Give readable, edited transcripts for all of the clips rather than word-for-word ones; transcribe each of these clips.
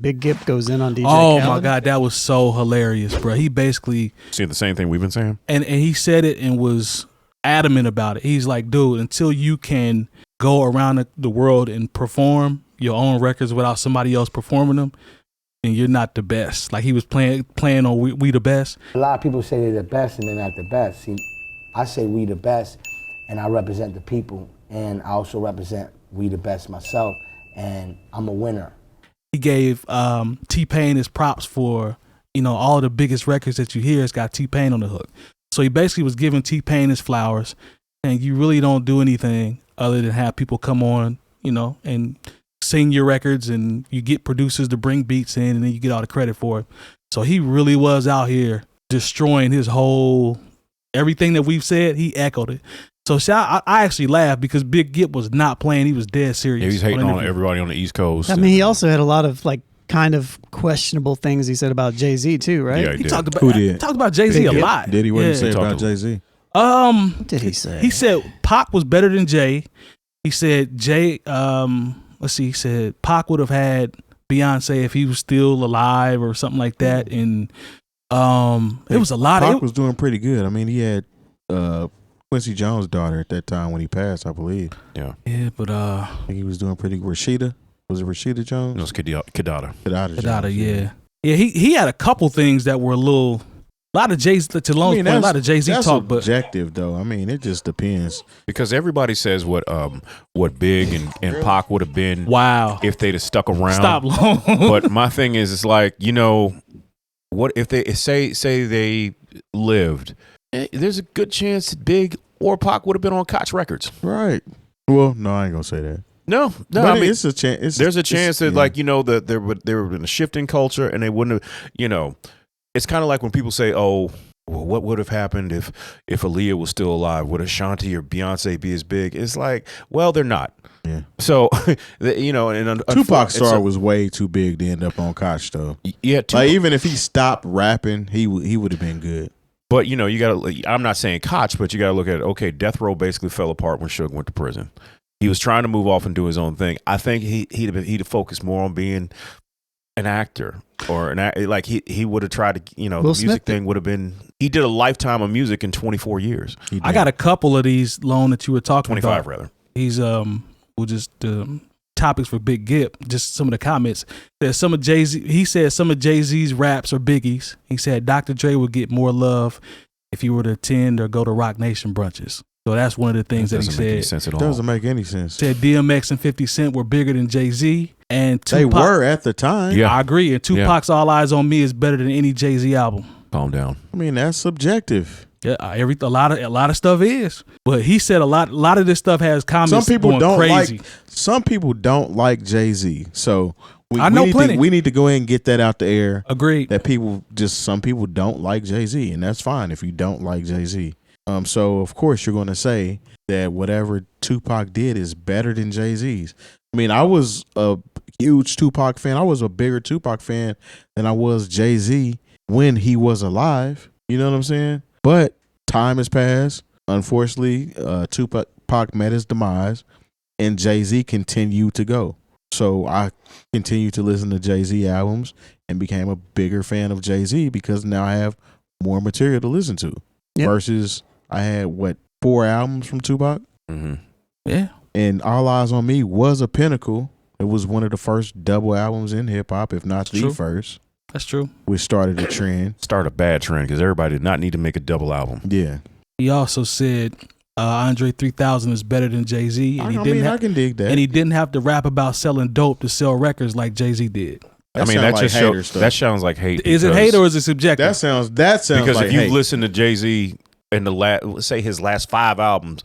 Big Gipp goes in on DJ Oh Khaled. my God, that was so hilarious, bro. He basically See the same thing we've been saying. and he said it and was adamant about it. He's like, dude, until you can go around the world and perform your own records without somebody else performing them, then you're not the best. Like he was playing on we the best. A lot of people say they're the best and they're not the best. See, I say we the best, and I represent the people, and I also represent we the best myself, and I'm a winner. He gave T-Pain his props for, all the biggest records that you hear has got T-Pain on the hook. So he basically was giving T-Pain his flowers, and you really don't do anything other than have people come on, and sing your records, and you get producers to bring beats in, and then you get all the credit for it. So he really was out here destroying his whole, everything that we've said, he echoed it. So I actually laughed because Big Gipp was not playing. He was dead serious. Yeah, he's hating on everybody on the East Coast. I mean, he also had a lot of kind of questionable things he said about Jay-Z too, right? Yeah, he did. talked about Who did? Talked about Jay-Z a lot. Did he? What did he say He talked about to Jay-Z? What did he say? He said Pac was better than Jay. He said Jay. Let's see. He said Pac would have had Beyonce if he was still alive or something like that. And it was a lot. Pac was doing pretty good. I mean, he had Quincy Jones' daughter at that time when he passed, I believe. Yeah. Yeah, but I think he was doing pretty good. Rashida? Was it Rashida Jones? It was 𝐾𝐄𝐀𝐃𝐃𝐒. 𝐾𝐄𝐀𝐃, yeah. Yeah, he had a couple things that were a lot of Jay's, to Lone's point, a lot of Jay-Z that's talk, but objective though. I mean, it just depends. Because everybody says what Big and Pac would have been if they'd have stuck around. Stop long. But my thing is, it's like, what if they say they lived? There's a good chance that Big or Pac would have been on 𝐀𝐄𝐃 records. Right. Well, no, I ain't gonna say that. No. But I mean, it's a chance. There's a chance that, that there would have been a shift in culture, and they wouldn't have, it's kind of like when people say, oh, well, what would have happened if Aaliyah was still alive? Would Ashanti or Beyonce be as big? It's like, well, they're not. Yeah. So, and Tupac's star was way too big to end up on 𝐀𝐄𝐃 though. Yeah. Even if he stopped rapping, he would have been good. But you gotta. I'm not saying 𝐀𝐄𝐃, but you gotta look at it. Okay, Death Row basically fell apart when Suge went to prison. He was trying to move off and do his own thing. I think he'd focus more on being an actor or he would have tried to, the music thing would have been. He did a lifetime of music in 24 years. I got a couple of these, Lone, that you were talking 25 about. 25 rather. He's we'll just topics for Big Gipp. Just some of the comments. There's some of Jay-Z. He said some of Jay-Z's raps are Biggie's. He said Dr. Dre would get more love if he were to attend or go to Rock Nation brunches. So that's one of the things that he said. Any sense at all. Doesn't make any sense. Said DMX and 50 Cent were bigger than Jay-Z, and Tupac, they were at the time. Yeah. I agree. And Tupac's All Eyes on Me is better than any Jay-Z album. Calm down. I mean, that's subjective. Yeah, a lot of stuff is, but he said a lot of this stuff has comments. Some people going don't crazy. Some people don't like Jay-Z. So I know plenty. We need to go ahead and get that out the air. Agreed. That some people don't like Jay-Z, and that's fine if you don't like Jay-Z. So of course you're going to say that whatever Tupac did is better than Jay-Z's. I mean, I was a huge Tupac fan. I was a bigger Tupac fan than I was Jay-Z when he was alive. You know what I'm saying? But time has passed. Unfortunately, Tupac met his demise, and Jay-Z continued to go. So I continued to listen to Jay-Z albums and became a bigger fan of Jay-Z because now I have more material to listen to. Yep. Versus I had 4 albums from Tupac. Mm-hmm. Yeah. And All Eyes on Me was a pinnacle. It was one of the first double albums in hip hop, if not the first. That's true. Which started a trend. Started a bad trend because everybody did not need to make a double album. Yeah. He also said Andre 3000 is better than Jay-Z. And I can dig that. And he didn't have to rap about selling dope to sell records like Jay-Z did. That sounds like hate. Is it hate or is it subjective? That sounds because like if you hate. listen to Jay-Z in let's say his last 5 albums,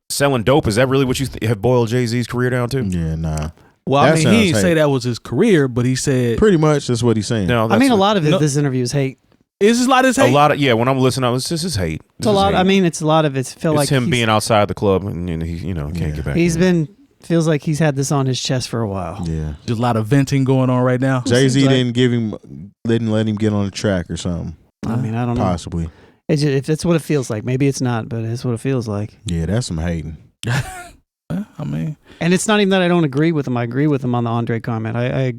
selling dope, is that really what you have boiled Jay-Z's career down to? Yeah, nah. Well, I mean, he didn't say that was his career, but he said pretty much that's what he's saying. No, I mean, a lot of this interview is hate. Is this a lot of hate? A lot of when I'm listening, this is hate. It's a lot. I mean, it's a lot of it's him being outside the club and he can't get back. Feels like he's had this on his chest for a while. Yeah, there's a lot of venting going on right now. Jay-Z didn't let him get on the track or something. I mean, I don't know. Possibly. If that's what it feels like, maybe it's not, but it's what it feels like. Yeah, that's some hating. I mean, and it's not even that I don't agree with him. I agree with him on the Andre comment. I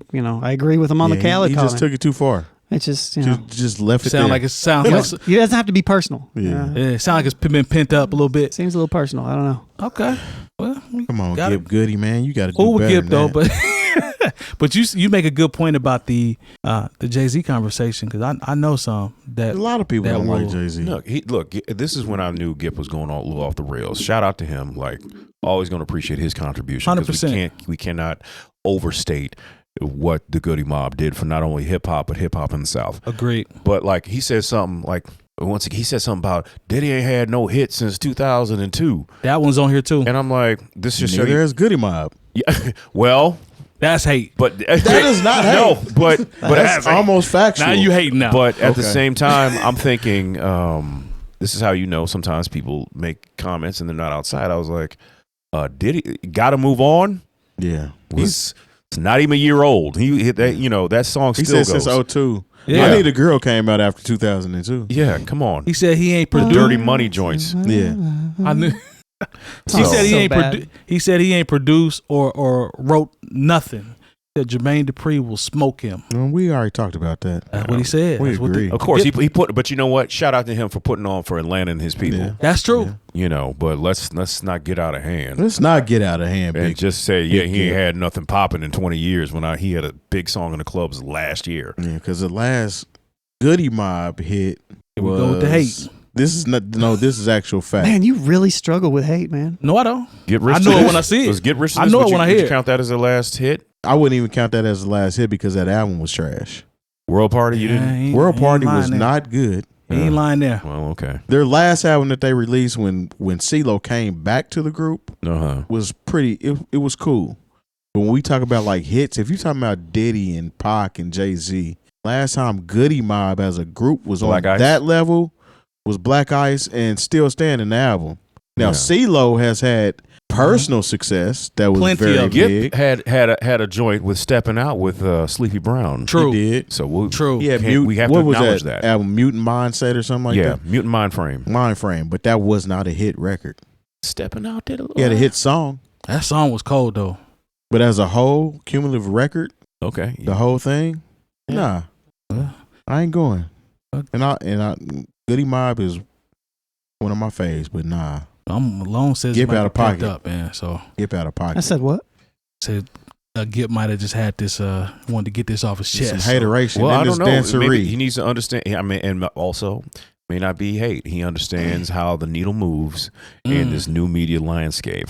agree with him on the Khaled He comment. just took it too far. It's just Just left it sound there. like it sounds like it doesn't have to be personal. Yeah. it sounds like it's been pent up a little bit. Seems a little personal. I don't know. Okay, well, Come on, got Gipp it. Goody, man. You got to do Who would better Gipp than though? that. But you make a good point about the Jay-Z conversation because I know some that A lot of people that don't like will- Jay-Z. Look, this is when I knew Gipp was going all a little off the rails. Shout out to him. Like, always going to appreciate his contribution. 100%. We cannot overstate what the Goody Mob did for not only hip hop but hip hop in the South. Agreed. But like he said something like he said something about Diddy ain't had no hit since 2002, That one's on here too. and I'm like, this just show Neither you. is Goody Mob. Yeah, well, That's hate. but That is not hate. No, but That's almost factual. Now you hating now. But at the Okay. same time, I'm thinking, this is how you know sometimes people make comments and they're not outside. I was like, Diddy got to move on. Yeah. It's not even a year old. He hit that, that song He still said goes. since 02. Yeah. I Need a Girl came out after 2002. Yeah, come on. he said he ain't The produced. Dirty Money joints. Yeah. I knew. So He said he ain't. bad. He said he ain't produced or wrote nothing. That Jermaine Dupri will smoke him. Well, we already talked about that. That's what he said. We That's what agree. Of course, he put. But you know what? Shout out to him for putting on for Atlanta and his people. Yeah. That's true. But let's not get out of hand. Let's not get out of hand, And big. just say, Big he ain't Gipp. had nothing popping in 20 years when he had a big song in the clubs last year. Yeah, because the last Goody Mob hit Here we was go with the hate. This is not. No, this is actual fact. Man, you really struggle with hate, man. No, I don't. Get Rich I to know it This? when I see it. Was Get Rich to I This, know it would when I would hear you it. count that as the last hit? I wouldn't even count that as the last hit because that album was trash. World Party, you didn't? World Party lying was there. not good. He ain't lying there. Well, okay. Their last album that they released when 𝐶LO came back to the group Uh-huh. was pretty. It was cool. But when we talk about like hits, if you're talking about Diddy and Pac and Jay-Z, last time Goody Mob as a group was Black on Ice? that level was Black Ice and Still Standing the album. Now Yeah. 𝐶LO has had personal success that was Plenty very of big. Gipp had a joint with Stepping Out with Sleepy Brown. True. He did. So True. Yeah, we have to what was acknowledge that. album? Mutant Mindset or something like Yeah, that. Mutant Mind Frame. Mind Frame, but that was not a hit record. Stepping Out did a little. He had a hit song, That song was cold though. but as a whole cumulative record, Okay. the whole thing, nah, I ain't going. And I Goody Mob is one of my faves, but nah, I'm Malone says Gipp it might out of be picked pocket. up, man. So Gipp out of pocket. I said what? said Gipp might have just had this wanted to get this off his chest. Some hateration. Well, I and don't this know. Maybe dancery. he needs to understand. I mean, and also may not be hate. He understands how the needle moves in this new media landscape.